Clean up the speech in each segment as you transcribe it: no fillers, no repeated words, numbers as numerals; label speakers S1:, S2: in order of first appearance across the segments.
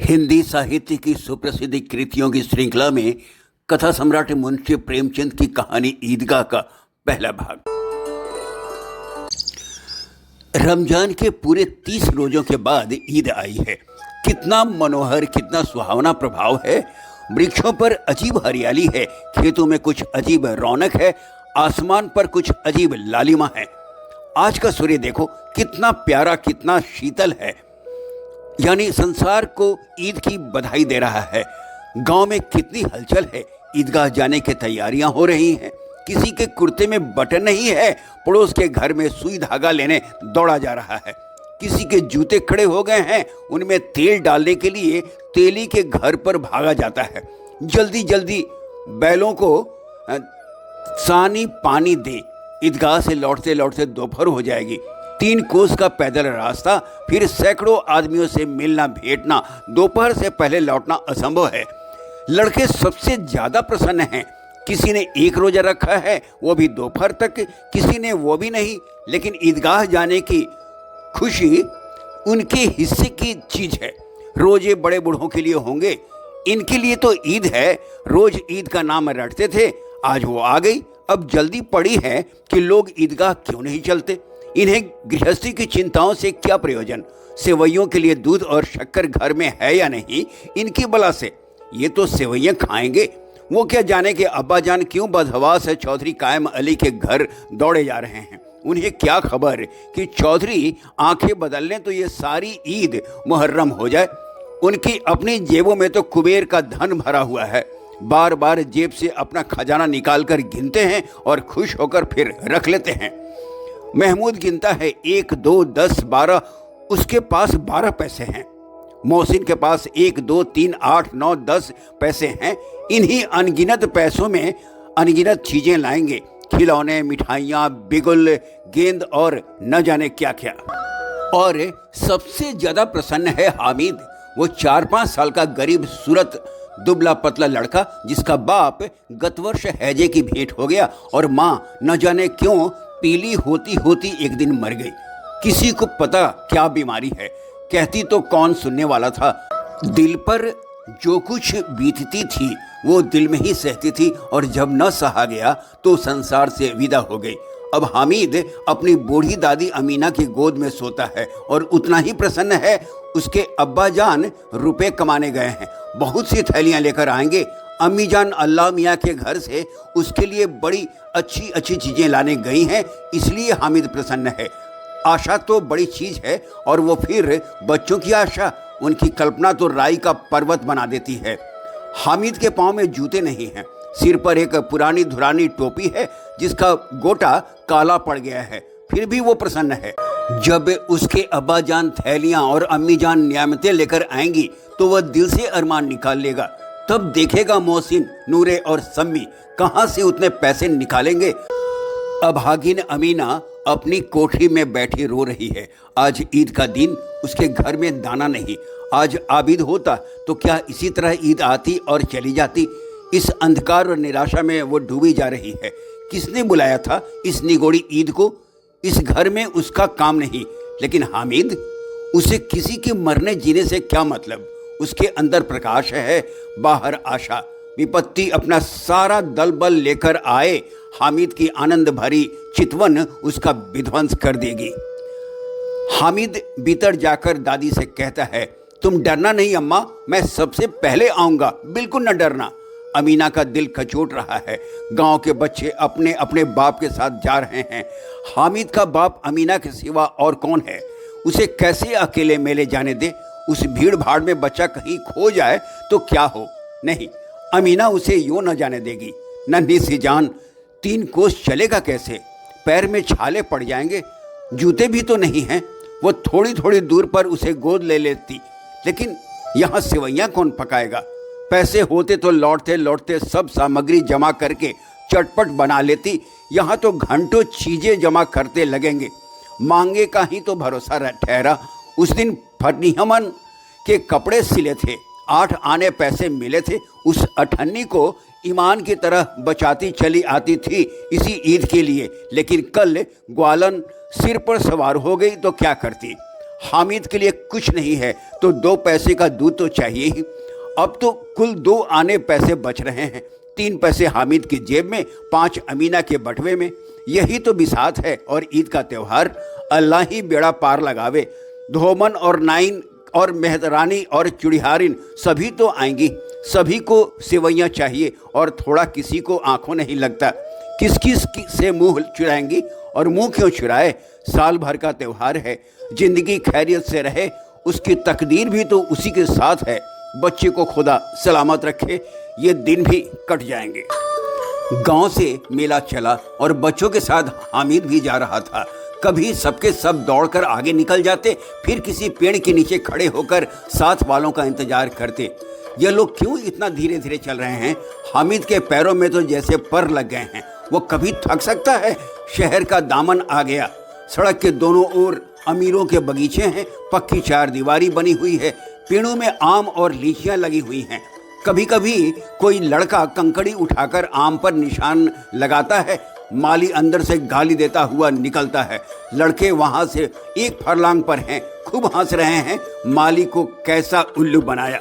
S1: हिंदी साहित्य की सुप्रसिद्ध कृतियों की श्रृंखला में कथा सम्राट मुंशी प्रेमचंद की कहानी ईदगाह का पहला भाग। रमजान के पूरे 30 रोजों के बाद ईद आई है। कितना मनोहर, कितना सुहावना प्रभाव है। वृक्षों पर अजीब हरियाली है, खेतों में कुछ अजीब रौनक है, आसमान पर कुछ अजीब लालिमा है। आज का सूर्य देखो, कितना प्यारा, कितना शीतल है, यानी संसार को ईद की बधाई दे रहा है। गांव में कितनी हलचल है। ईदगाह जाने की तैयारियां हो रही हैं। किसी के कुर्ते में बटन नहीं है, पड़ोस के घर में सुई धागा लेने दौड़ा जा रहा है। किसी के जूते खड़े हो गए हैं, उनमें तेल डालने के लिए तेली के घर पर भागा जाता है। जल्दी जल्दी बैलों को सानी पानी दे। ईदगाह से लौटते लौटते दोपहर हो जाएगी। 3 कोस का पैदल रास्ता, फिर सैकड़ों आदमियों से मिलना भेंटना, दोपहर से पहले लौटना असंभव है। लड़के सबसे ज्यादा प्रसन्न हैं। किसी ने 1 रोजा रखा है, वो भी दोपहर तक, किसी ने वो भी नहीं। लेकिन ईदगाह जाने की खुशी उनके हिस्से की चीज है। रोजे बड़े बूढ़ों के लिए होंगे, इनके लिए तो ईद है। रोज ईद का नाम रटते थे, आज वो आ गई। अब जल्दी पड़ी है कि लोग ईदगाह क्यों नहीं चलते। इन्हें गृहस्थी की चिंताओं से क्या प्रयोजन। सेवैयों के लिए दूध और शक्कर घर में है या नहीं, इनकी बला से। ये तो सेवैयां खाएंगे। वो क्या जाने कि अब्बा जान क्यों बदहवास है चौधरी कायम अली के घर दौड़े जा रहे हैं। उन्हें क्या खबर कि चौधरी आंखें बदल लें तो ये सारी ईद मुहर्रम हो जाए। उनकी अपनी जेबों में तो कुबेर का धन भरा हुआ है। बार बार जेब से अपना खजाना निकाल कर गिनते हैं और खुश होकर फिर रख लेते हैं। महमूद गिनता है 1, 2, 10, 12। उसके पास 12 पैसे हैं। मोहसिन के पास 1, 2, 3, 8, 9, 10 पैसे हैं। इन्हीं अनगिनत पैसों में अनगिनत चीजें लाएंगे, खिलौने, मिठाइयाँ, बिगुल, गेंद और न जाने क्या क्या। और सबसे ज्यादा प्रसन्न है हामिद, वो 4-5 साल का गरीब सूरत दुबला पतला लड़का, जिसका बाप गत वर्ष हैजे की भेंट हो गया और माँ न जाने क्यों पीली होती होती एक दिन मर गई। किसी को पता क्या बीमारी है, कहती तो कौन सुनने वाला था। दिल पर जो कुछ बीतती थी वो दिल में ही सहती थी, और जब न सहा गया तो संसार से विदा हो गई। अब हामिद अपनी बूढ़ी दादी अमीना की गोद में सोता है और उतना ही प्रसन्न है। उसके अब्बा जान रुपए कमाने गए हैं, बहुत सी थैलियां लेकर आएंगे। अम्मी जान अल्लाह मियाँ के घर से उसके लिए बड़ी अच्छी अच्छी चीज़ें लाने गई हैं, इसलिए हामिद प्रसन्न है। आशा तो बड़ी चीज़ है, और वो फिर बच्चों की आशा, उनकी कल्पना तो राई का पर्वत बना देती है। हामिद के पाँव में जूते नहीं हैं, सिर पर एक पुरानी धुरानी टोपी है जिसका गोटा काला पड़ गया है, फिर भी वो प्रसन्न है। जब उसके अब्बा जान थैलियाँ और अम्मी जान नियामतें लेकर आएंगी तो वह दिल से अरमान निकाल लेगा। तब देखेगा मोहसिन, नूरे और सम्मी कहाँ से उतने पैसे निकालेंगे। अभागिन अमीना अपनी कोठरी में बैठी रो रही है। आज ईद का दिन, उसके घर में दाना नहीं। आज आबिद होता तो क्या इसी तरह ईद आती और चली जाती। इस अंधकार और निराशा में वो डूबी जा रही है। किसने बुलाया था इस निगोड़ी ईद को। इस घर में उसका काम नहीं, लेकिन हामिद, उसे किसी के मरने जीने से क्या मतलब। उसके अंदर प्रकाश है, बाहर आशा। विपत्ति अपना सारा दल बल लेकर आए, हामिद की आनंद भरी चितवन उसका विध्वंस कर देगी। हामिद भीतर जाकर दादी से कहता है, तुम डरना नहीं अम्मा, मैं सबसे पहले आऊंगा, बिल्कुल न डरना। अमीना का दिल खचोट रहा है। गांव के बच्चे अपने अपने बाप के साथ जा रहे हैं। हामिद का बाप अमीना के सिवा और कौन है। उसे कैसे अकेले मेले जाने दे। उस भीड़ भाड़ में बच्चा कहीं खो जाए तो क्या हो। नहीं, अमीना उसे यूं न जाने देगी। नन्ही सी जान, 3 कोस चलेगा कैसे। पैर में छाले पड़ जाएंगे, जूते भी तो नहीं हैं। वो थोड़ी थोड़ी दूर पर उसे गोद ले लेती, लेकिन यहाँ सेवैयाँ कौन पकाएगा। पैसे होते तो लौटते लौटते सब सामग्री जमा करके चटपट बना लेती। यहाँ तो घंटों चीजें जमा करते लगेंगे। मांगे का ही तो भरोसा ठहरा। उस दिन फनीहमन के कपड़े सिले थे, 8 आने पैसे मिले थे। उस अठन्नी को ईमान की तरह बचाती चली आती थी इसी ईद के लिए, लेकिन कल ग्वालन सिर पर सवार हो गई तो क्या करती। हामिद के लिए कुछ नहीं है तो 2 पैसे का दूध तो चाहिए ही। अब तो कुल 2 आने पैसे बच रहे हैं, 3 पैसे हामिद की जेब में, 5 अमीना के बटवे में। यही तो बिसात है और ईद का त्यौहार। अल्लाह ही बेड़ा पार लगावे। धोमन और नाइन और मेहतरानी और चुड़िहारिन सभी तो आएंगी। सभी को सेवैयाँ चाहिए और थोड़ा किसी को आंखों नहीं लगता। किस किस से मुंह चुराएंगी और मुंह क्यों चुराए? साल भर का त्यौहार है, जिंदगी खैरियत से रहे, उसकी तकदीर भी तो उसी के साथ है। बच्चे को खुदा सलामत रखे, ये दिन भी कट जाएंगे। गांव से मेला चला और बच्चों के साथ हामिद भी जा रहा था। कभी सबके सब दौड़कर आगे निकल जाते, फिर किसी पेड़ के नीचे खड़े होकर साथ वालों का इंतजार करते। ये लोग क्यों इतना धीरे धीरे चल रहे हैं? हामिद के पैरों में तो जैसे पर लग गए हैं। वो कभी थक सकता है? शहर का दामन आ गया। सड़क के दोनों ओर अमीरों के बगीचे हैं, पक्की 4 दीवारी बनी हुई है, पेड़ों में आम और लीचियां लगी हुई हैं। कभी कभी कोई लड़का कंकड़ी उठाकर आम पर निशान लगाता है, माली अंदर से गाली देता हुआ निकलता है। लड़के वहां से 1 फरलांग पर हैं, खूब हंस रहे हैं, माली को कैसा उल्लू बनाया।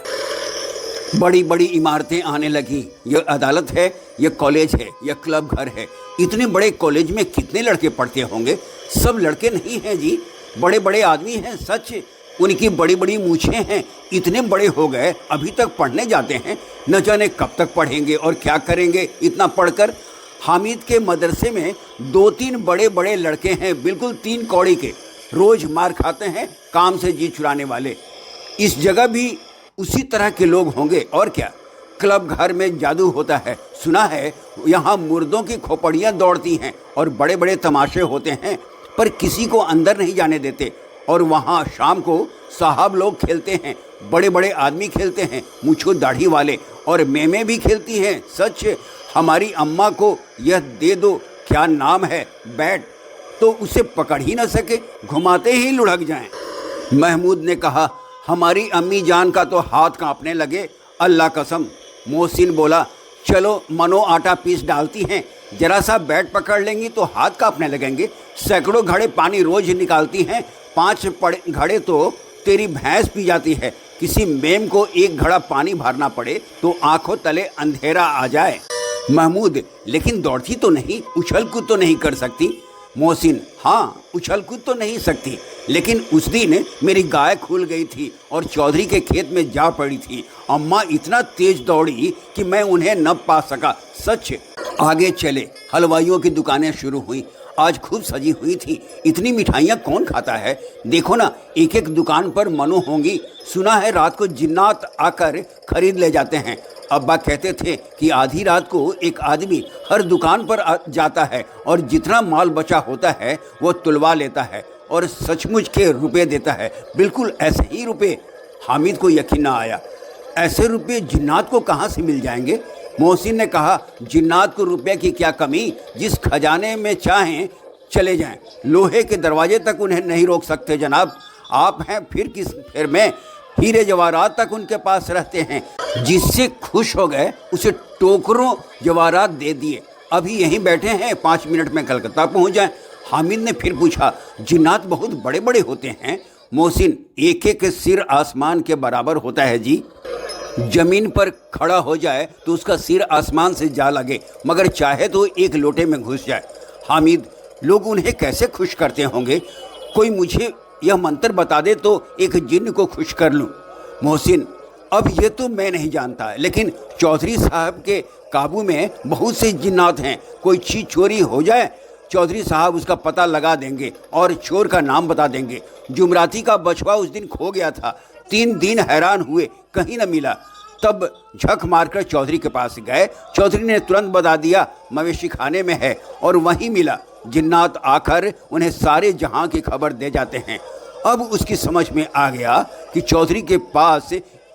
S1: बड़ी बड़ी इमारतें आने लगी। यह अदालत है, यह कॉलेज है, यह क्लब घर है। इतने बड़े कॉलेज में कितने लड़के पढ़ते होंगे? सब लड़के नहीं हैं जी, बड़े बड़े आदमी हैं। सच, उनकी बड़ी बड़ी मूछें हैं। इतने बड़े हो गए, अभी तक पढ़ने जाते हैं। न जाने कब तक पढ़ेंगे और क्या करेंगे इतना पढ़कर। हामिद के मदरसे में 2-3 बड़े बड़े लड़के हैं, बिल्कुल 3 कौड़ी के, रोज मार खाते हैं, काम से जी चुराने वाले। इस जगह भी उसी तरह के लोग होंगे और क्या। क्लब घर में जादू होता है, सुना है। यहाँ मुर्दों की खोपड़ियाँ दौड़ती हैं और बड़े बड़े तमाशे होते हैं, पर किसी को अंदर नहीं जाने देते। और वहाँ शाम को साहब लोग खेलते हैं, बड़े बड़े आदमी खेलते हैं, मूंछों दाढ़ी वाले, और मेमे भी खेलती हैं। सच, हमारी अम्मा को यह दे दो, क्या नाम है, बैट, तो उसे पकड़ ही न सके, घुमाते ही लुढ़क जाएं। महमूद ने कहा, हमारी अम्मी जान का तो हाथ कांपने लगे, अल्लाह कसम। मोहसिन बोला, चलो मनो आटा पीस डालती हैं, जरा सा बैट पकड़ लेंगी तो हाथ कांपने लगेंगे। सैकड़ों घड़े पानी रोज निकालती हैं, 5 घड़े तो तेरी भैंस पी जाती है। किसी मेम को 1 घड़ा पानी भरना पड़े तो आंखों तले अंधेरा आ जाए। महमूद, लेकिन दौड़ती तो नहीं, उछल कूद तो नहीं कर सकती। मोहसिन, हाँ, उछल कूद तो नहीं सकती, लेकिन उस दिन मेरी गाय खुल गई थी और चौधरी के खेत में जा पड़ी थी। अम्मा इतना तेज दौड़ी कि मैं उन्हें न पा सका। सच। आगे चले, हलवाइयों की दुकानें शुरू हुई। आज खूब सजी हुई थी। इतनी मिठाइयाँ कौन खाता है? देखो ना, एक एक दुकान पर मनो होंगी। सुना है रात को जिन्नात आकर खरीद ले जाते हैं। अब्बा कहते थे कि आधी रात को एक आदमी हर दुकान पर जाता है और जितना माल बचा होता है वो तुलवा लेता है और सचमुच के रुपए देता है। बिल्कुल ऐसे ही रुपए। हामिद को यकीन ना आया, ऐसे रुपए जिन्नात को कहाँ से मिल जाएंगे? मोहसिन ने कहा, जिन्नात को रुपए की क्या कमी, जिस खजाने में चाहें चले जाएं, लोहे के दरवाजे तक उन्हें नहीं रोक सकते जनाब। आप हैं फिर मैं, हीरे जवाहरात तक उनके पास रहते हैं। जिससे खुश हो गए उसे टोकरों जवाहरात दे दिए। अभी यहीं बैठे हैं, 5 मिनट में कलकत्ता पहुंच जाएं। हामिद ने फिर पूछा, जिन्नात बहुत बड़े बड़े होते हैं? मोहसिन, एक एक सिर आसमान के बराबर होता है जी। जमीन पर खड़ा हो जाए तो उसका सिर आसमान से जा लगे, मगर चाहे तो एक लोटे में घुस जाए। हामिद, लोग उन्हें कैसे खुश करते होंगे? कोई मुझे यह मंत्र बता दे तो एक जिन्न को खुश कर लूं। मोहसिन, अब ये तो मैं नहीं जानता, लेकिन चौधरी साहब के काबू में बहुत से जिन्नात हैं। कोई चीज़ चोरी हो जाए, चौधरी साहब उसका पता लगा देंगे और चोर का नाम बता देंगे। जुमराती का बछवा उस दिन खो गया था, 3 दिन हैरान हुए, कहीं न मिला। तब झक मारकर चौधरी के पास गए। चौधरी ने तुरंत बता दिया, मवेशी खाने में है, और वहीं मिला। जिन्नात आकर उन्हें सारे जहां की खबर दे जाते हैं। अब उसकी समझ में आ गया कि चौधरी के पास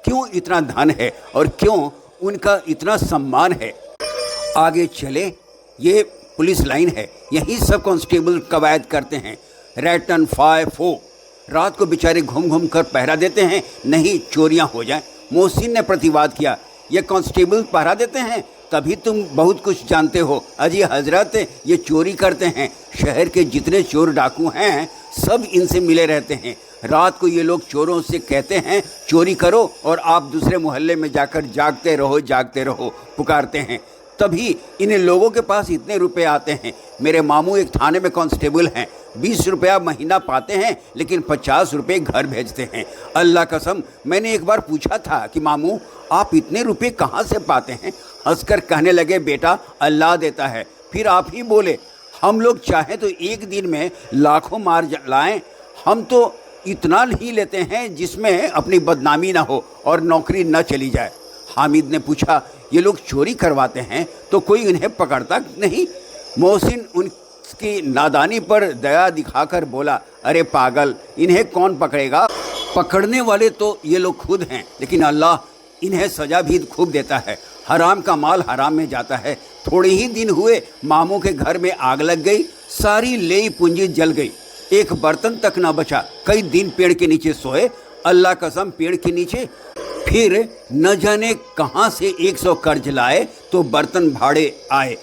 S1: क्यों इतना धन है और क्यों उनका इतना सम्मान है। आगे चले, ये पुलिस लाइन है, यहीं सब कांस्टेबल कवायद करते हैं। रैटन 5-4 रात को बेचारे घूम घूम कर पहरा देते हैं, नहीं चोरियां हो जाएं। मोहसिन ने प्रतिवाद किया, ये कांस्टेबल पहरा देते हैं तभी तुम बहुत कुछ जानते हो। अजी हजरत, ये चोरी करते हैं। शहर के जितने चोर डाकू हैं सब इनसे मिले रहते हैं। रात को ये लोग चोरों से कहते हैं चोरी करो, और आप दूसरे मोहल्ले में जाकर जागते रहो पुकारते हैं। तभी इन लोगों के पास इतने रुपए आते हैं। मेरे मामू एक थाने में कांस्टेबल हैं, 20 रुपया महीना पाते हैं, लेकिन 50 रुपये घर भेजते हैं। अल्लाह कसम, मैंने एक बार पूछा था कि मामू आप इतने रुपए कहाँ से पाते हैं? हंसकर कहने लगे, बेटा अल्लाह देता है। फिर आप ही बोले, हम लोग चाहें तो एक दिन में लाखों मार लाएं, हम तो इतना ही लेते हैं जिसमें अपनी बदनामी ना हो और नौकरी न चली जाए। हामिद ने पूछा, ये लोग चोरी करवाते हैं तो कोई इन्हें पकड़ता नहीं? मोहसिन उनकी नादानी पर दया दिखाकर बोला, अरे पागल, इन्हें कौन पकड़ेगा? पकड़ने वाले तो ये लोग खुद हैं, लेकिन अल्लाह इन्हें सजा भी खूब देता है। हराम का माल हराम में जाता है। थोड़े ही दिन हुए मामू के घर में आग लग गई, सारी लेई पूंजी जल गई, एक बर्तन तक ना बचा। कई दिन पेड़ के नीचे सोए, अल्लाह कसम पेड़ के नीचे। फिर न जाने कहाँ से 100 कर्ज लाए तो बर्तन भाड़े आए।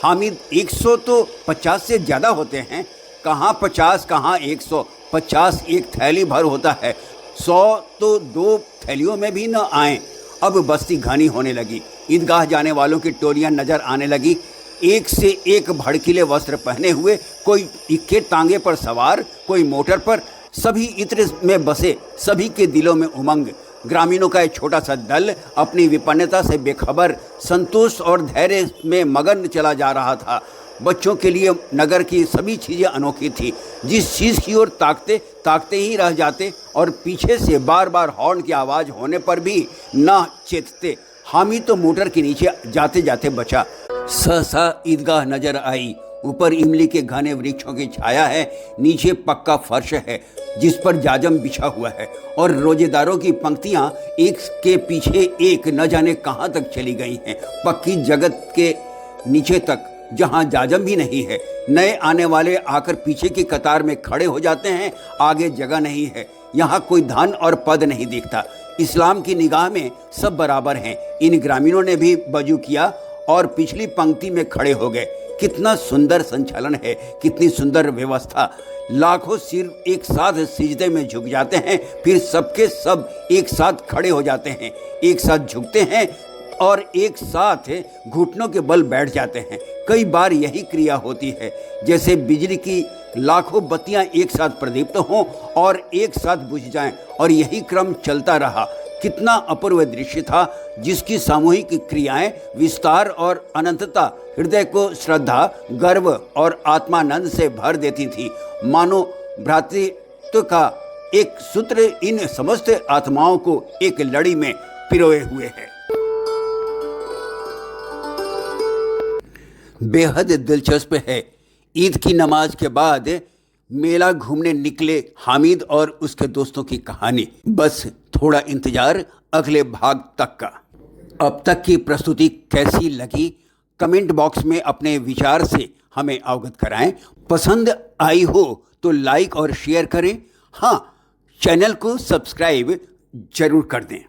S1: हामिद, 100 तो 50 से ज़्यादा होते हैं। कहाँ 50 कहाँ 100, 50 एक थैली भर होता है, 100 तो 2 थैलियों में भी न आए। अब बस्ती घनी होने लगी, ईदगाह जाने वालों की टोलियां नजर आने लगी, एक से एक भड़कीले वस्त्र पहने हुए, कोई इक्के टांगे पर सवार, कोई मोटर पर। सभी इत्र में बसे, सभी के दिलों में उमंग। ग्रामीणों का एक छोटा सा दल अपनी विपन्नता से बेखबर, संतोष और धैर्य में मगन चला जा रहा था। बच्चों के लिए नगर की सभी चीज़ें अनोखी थी। जिस चीज़ की ओर ताकते ताकते ही रह जाते, और पीछे से बार बार हॉर्न की आवाज़ होने पर भी ना चेतते। हामिद तो मोटर के नीचे जाते जाते बचा। सहसा ईदगाह नजर आई। ऊपर इमली के घने वृक्षों की छाया है, नीचे पक्का फर्श है जिस पर जाजम बिछा हुआ है, और रोजेदारों की पंक्तियां एक के पीछे एक न जाने कहां तक चली गई हैं, पक्की जगत के नीचे तक, जहां जाजम भी नहीं है। नए आने वाले आकर पीछे की कतार में खड़े हो जाते हैं, आगे जगह नहीं है। यहाँ कोई धन और पद नहीं दिखता। इस्लाम की निगाह में सब बराबर हैं। इन ग्रामीणों ने भी वजू किया और पिछली पंक्ति में खड़े हो गए। कितना सुंदर संचालन है, कितनी सुंदर व्यवस्था। लाखों सिर एक साथ सिजदे में झुक जाते हैं, फिर सबके सब एक साथ खड़े हो जाते हैं, एक साथ झुकते हैं और एक साथ घुटनों के बल बैठ जाते हैं। कई बार यही क्रिया होती है, जैसे बिजली की लाखों बत्तियां एक साथ प्रदीप्त हों और एक साथ बुझ जाएं, और यही क्रम चलता रहा। कितना अपूर्व दृश्य था, जिसकी सामूहिक क्रियाएं, विस्तार और अनंतता हृदय को श्रद्धा, गर्व और आत्मानंद से भर देती थी। मानो भ्रातृत्व का एक सूत्र इन समस्त आत्माओं को एक लड़ी में पिरोए हुए है। बेहद दिलचस्प है। ईद की नमाज के बाद मेला घूमने निकले हामिद और उसके दोस्तों की कहानी। बस थोड़ा इंतजार अगले भाग तक का। अब तक की प्रस्तुति कैसी लगी, कमेंट बॉक्स में अपने विचार से हमें अवगत कराएं। पसंद आई हो तो लाइक और शेयर करें। हाँ, चैनल को सब्सक्राइब जरूर कर दें।